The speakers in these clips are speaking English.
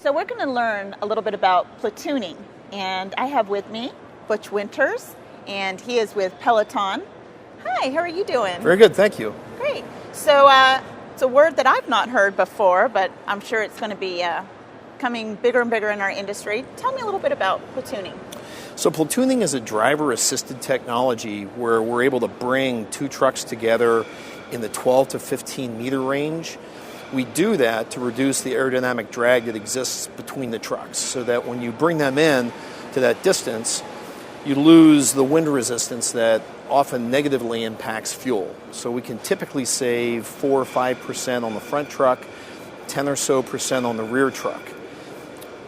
So we're going to learn a little bit about platooning, and I have with me Butch Winters, and he is with Peloton. Hi, how are you doing? Very good, thank you. Great. So it's a word that I've not heard before, but I'm sure it's going to be coming bigger and bigger in our industry. Tell me a little bit about platooning. So platooning is a driver-assisted technology where we're able to bring two trucks together in the 12 to 15 meter range. We do that to reduce the aerodynamic drag that exists between the trucks, so that when you bring them in to that distance, you lose the wind resistance that often negatively impacts fuel. So we can typically save 4 or 5% on the front truck, 10 or so percent on the rear truck.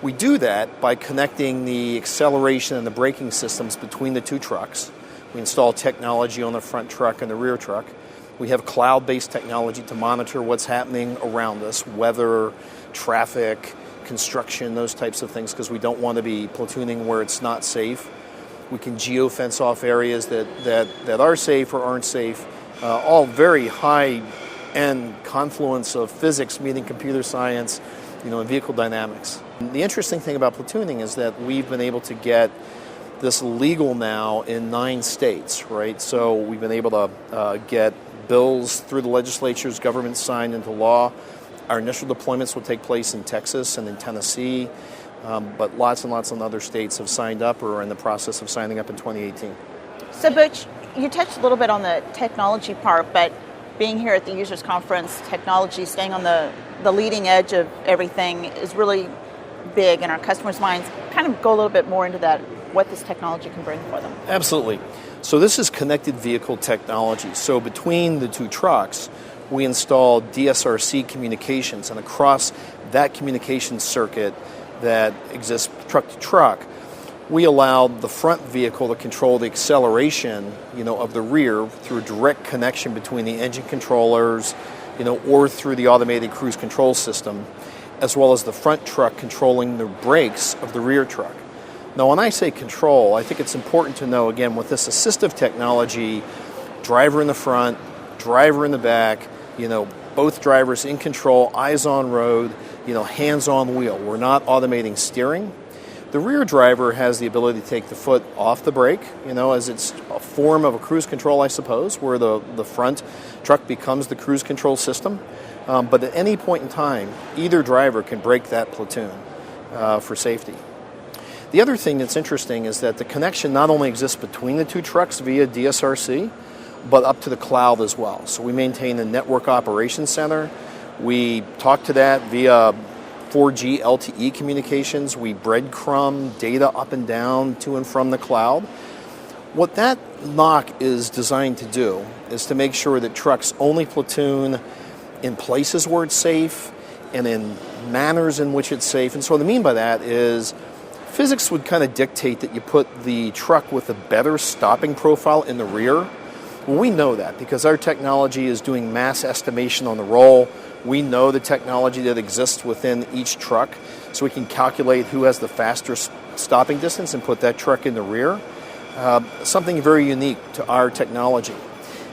We do that by connecting the acceleration and the braking systems between the two trucks. We install technology on the front truck and the rear truck. We have cloud-based technology to monitor what's happening around us, weather, traffic, construction, those types of things, because we don't want to be platooning where it's not safe. We can geo-fence off areas that are safe or aren't safe, all very high-end confluence of physics meeting computer science, and vehicle dynamics. The interesting thing about platooning is that we've been able to get this legal now in 9 states, right? So we've been able to get bills through the legislature's government signed into law. Our initial deployments will take place in Texas and in Tennessee, but lots and lots of other states have signed up or are in the process of signing up in 2018. So Butch, you touched a little bit on the technology part, but being here at the Users Conference, technology, staying on the leading edge of everything is really big in our customers' minds. Kind of go a little bit more into that, what this technology can bring for them. Absolutely. So this is connected vehicle technology. So between the two trucks, we install DSRC communications, and across that communication circuit that exists truck to truck, we allow the front vehicle to control the acceleration, of the rear through a direct connection between the engine controllers, or through the automated cruise control system, as well as the front truck controlling the brakes of the rear truck. Now, when I say control, I think it's important to know, again, with this assistive technology, driver in the front, driver in the back, both drivers in control, eyes on road, hands on wheel. We're not automating steering. The rear driver has the ability to take the foot off the brake, as it's a form of a cruise control, I suppose, where the front truck becomes the cruise control system. But at any point in time, either driver can break that platoon for safety. The other thing that's interesting is that the connection not only exists between the two trucks via DSRC, but up to the cloud as well. So we maintain a network operations center. We talk to that via 4G LTE communications. We breadcrumb data up and down to and from the cloud. What that NOC is designed to do is to make sure that trucks only platoon in places where it's safe and in manners in which it's safe. And so what I mean by that is physics would kind of dictate that you put the truck with a better stopping profile in the rear. Well, we know that because our technology is doing mass estimation on the roll. We know the technology that exists within each truck, so we can calculate who has the faster stopping distance and put that truck in the rear. Something very unique to our technology.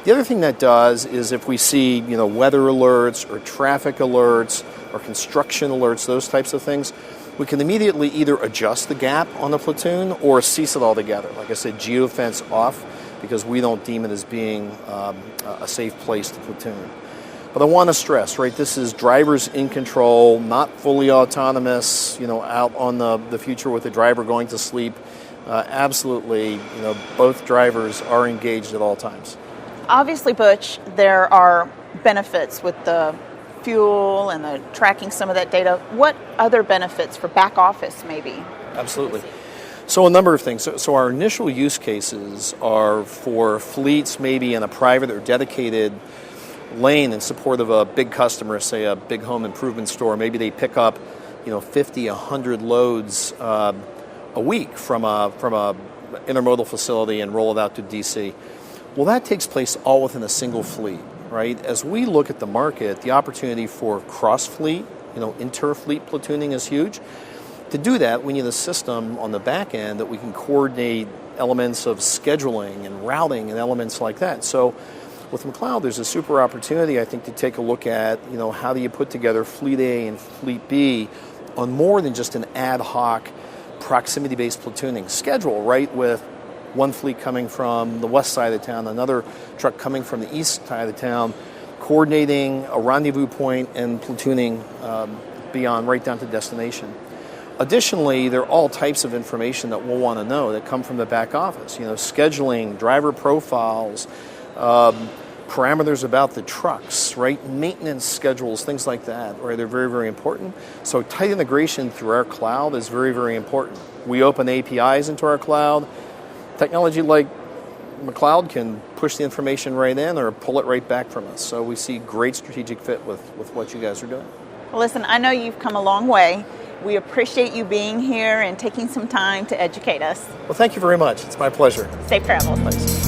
The other thing that does is if we see, weather alerts or traffic alerts or construction alerts, those types of things, we can immediately either adjust the gap on the platoon or cease it altogether. Like I said, geofence off, because we don't deem it as being a safe place to platoon. But I want to stress, right, this is drivers in control, not fully autonomous, out on the future with the driver going to sleep. Absolutely, both drivers are engaged at all times. Obviously, Butch, there are benefits with the fuel and the tracking some of that data. What other benefits for back office maybe? Absolutely. So a number of things. So our initial use cases are for fleets maybe in a private or dedicated lane in support of a big customer, say a big home improvement store. Maybe they pick up 50, 100 loads a week from a intermodal facility and roll it out to DC. Well, that takes place all within a single fleet, right? As we look at the market, the opportunity for cross-fleet, inter-fleet platooning is huge. To do that, we need a system on the back end that we can coordinate elements of scheduling and routing and elements like that. So with McLeod, there's a super opportunity, I think, to take a look at, how do you put together Fleet A and Fleet B on more than just an ad hoc proximity-based platooning schedule, right, with one fleet coming from the west side of the town, another truck coming from the east side of the town, coordinating a rendezvous point and platooning beyond, right down to destination. Additionally, there are all types of information that we'll want to know that come from the back office. Scheduling, driver profiles, parameters about the trucks, right? Maintenance schedules, things like that, right? They're very, very important. So tight integration through our cloud is very, very important. We open APIs into our cloud. Technology like McLeod can push the information right in or pull it right back from us. So we see great strategic fit with what you guys are doing. Well, listen, I know you've come a long way. We appreciate you being here and taking some time to educate us. Well, thank you very much. It's my pleasure. Safe travels. Thanks.